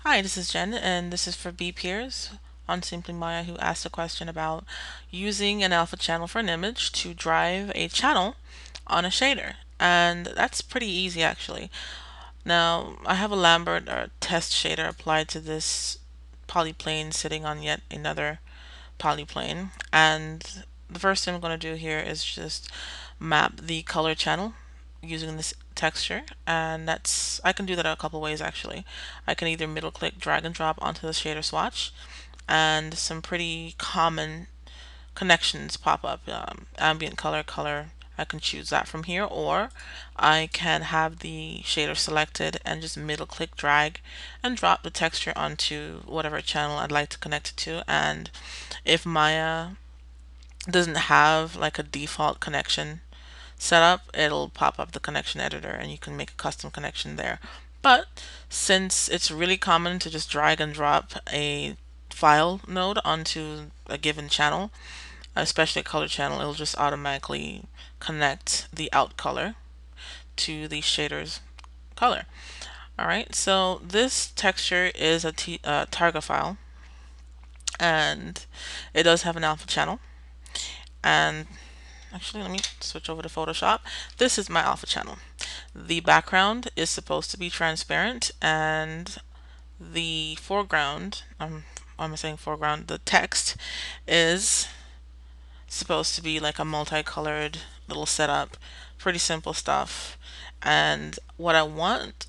Hi, this is Jen, and this is for B Peers on Simply Maya, who asked a question about using an alpha channel for an image to drive a channel on a shader. And that's pretty easy, actually. Now, I have a Lambert or test shader applied to this polyplane sitting on yet another polyplane. And the first thing I'm going to do here is just map the color channel using this texture, and I can do that a couple ways actually. I can either middle click, drag and drop onto the shader swatch, and some pretty common connections pop up. Ambient color, color, I can choose that from here, or I can have the shader selected and just middle click, drag and drop the texture onto whatever channel I'd like to connect it to. And if Maya doesn't have like a default connection set up, it'll pop up the connection editor and you can make a custom connection there. But since it's really common to just drag and drop a file node onto a given channel, especially a color channel, it'll just automatically connect the out color to the shader's color. Alright, so this texture is a Targa file, and it does have an alpha channel. And actually, let me switch over to Photoshop. This is my alpha channel. The background is supposed to be transparent, and the foreground, why am I saying foreground? The text is supposed to be like a multicolored little setup. Pretty simple stuff. And what I want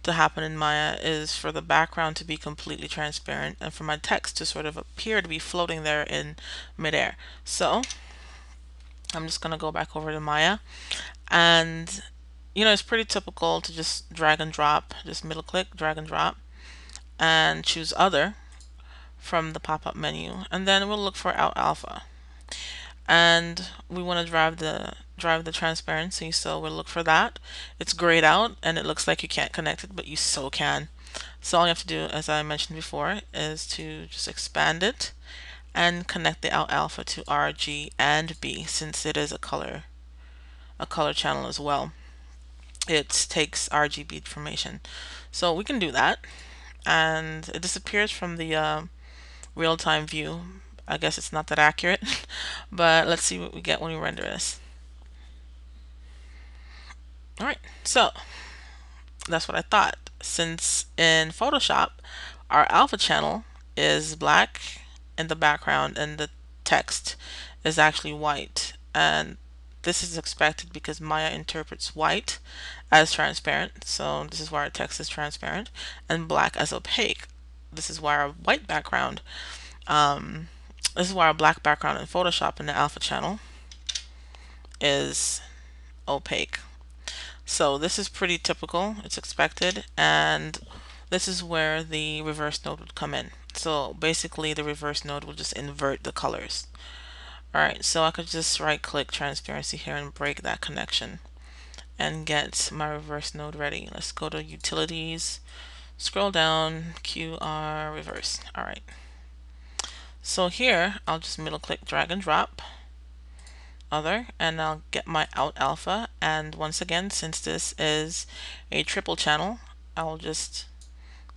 to happen in Maya is for the background to be completely transparent and for my text to sort of appear to be floating there in midair. So I'm just going to go back over to Maya, and it's pretty typical to just drag and drop, just middle click, drag and drop, and choose other from the pop-up menu, and then we'll look for out alpha, and we want to drive the transparency, so we'll look for that. It's grayed out and it looks like you can't connect it, but you so can. So all you have to do, as I mentioned before, is to just expand it and connect the out alpha to R, G, and B, since it is a color channel as well. It takes RGB information. So we can do that, and it disappears from the real-time view. I guess it's not that accurate, but let's see what we get when we render this. Alright, so that's what I thought. Since in Photoshop, our alpha channel is black in the background and the text is actually white. And this is expected because Maya interprets white as transparent. So this is why our text is transparent, and black as opaque. This is why our white background, this is why our black background in Photoshop in the alpha channel is opaque. So this is pretty typical, it's expected, and this is where the reverse node would come in. So basically the reverse node will just invert the colors. Alright, so I could just right click transparency here and break that connection and get my reverse node ready. Let's go to utilities, scroll down, QR reverse. Alright, so here I'll just middle click, drag and drop other, and I'll get my out alpha, and once again, since this is a triple channel, I'll just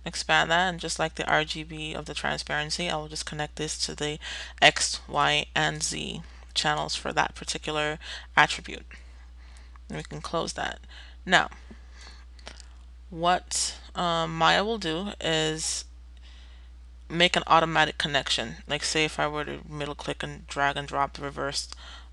expand that, and just like the RGB of the transparency, I will just connect this to the X, Y, and Z channels for that particular attribute. And we can close that. Now, what Maya will do is make an automatic connection. Like say if I were to middle click and drag and drop the reverse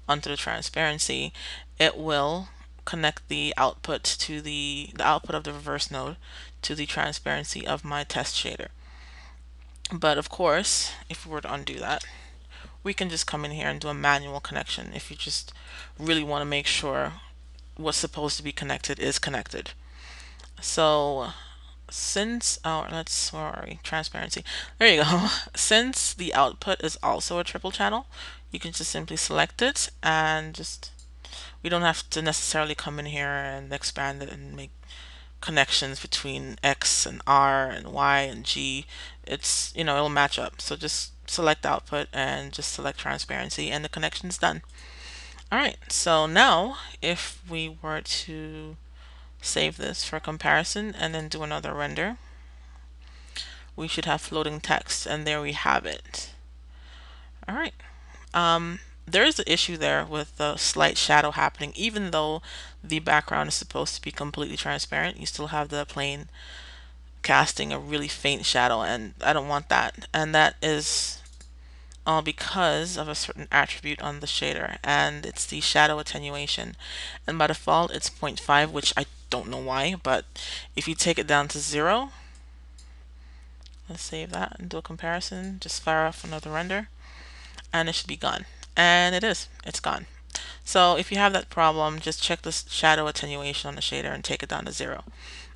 onto the transparency, it will connect the output to the output of the reverse node to the transparency of my test shader. But of course, if we were to undo that, we can just come in here and do a manual connection if you just really want to make sure what's supposed to be connected is connected. So since our where are we? Transparency. There you go. Since the output is also a triple channel, you can just simply select it, and just we don't have to necessarily come in here and expand it and make connections between X and R and Y and G. It's, it'll match up. So just select output and just select transparency, and the connection's done. Alright, so now if we were to save this for comparison and then do another render, we should have floating text, and there we have it. All right. There is an issue there with the slight shadow happening, even though the background is supposed to be completely transparent. You still have the plane casting a really faint shadow, and I don't want that. And that is all because of a certain attribute on the shader, and it's the shadow attenuation. And by default, it's 0.5, which I don't know why, but if you take it down to 0, let's save that and do a comparison, just fire off another render, and it should be gone. And it is, it's gone. So if you have that problem, just check the shadow attenuation on the shader and take it down to 0.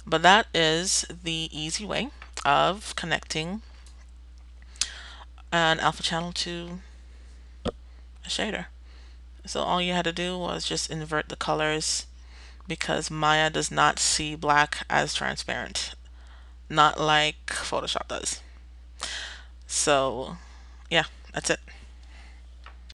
But that is the easy way of connecting an alpha channel to a shader. So all you had to do was just invert the colors, because Maya does not see black as transparent, not like Photoshop does. So yeah, that's it.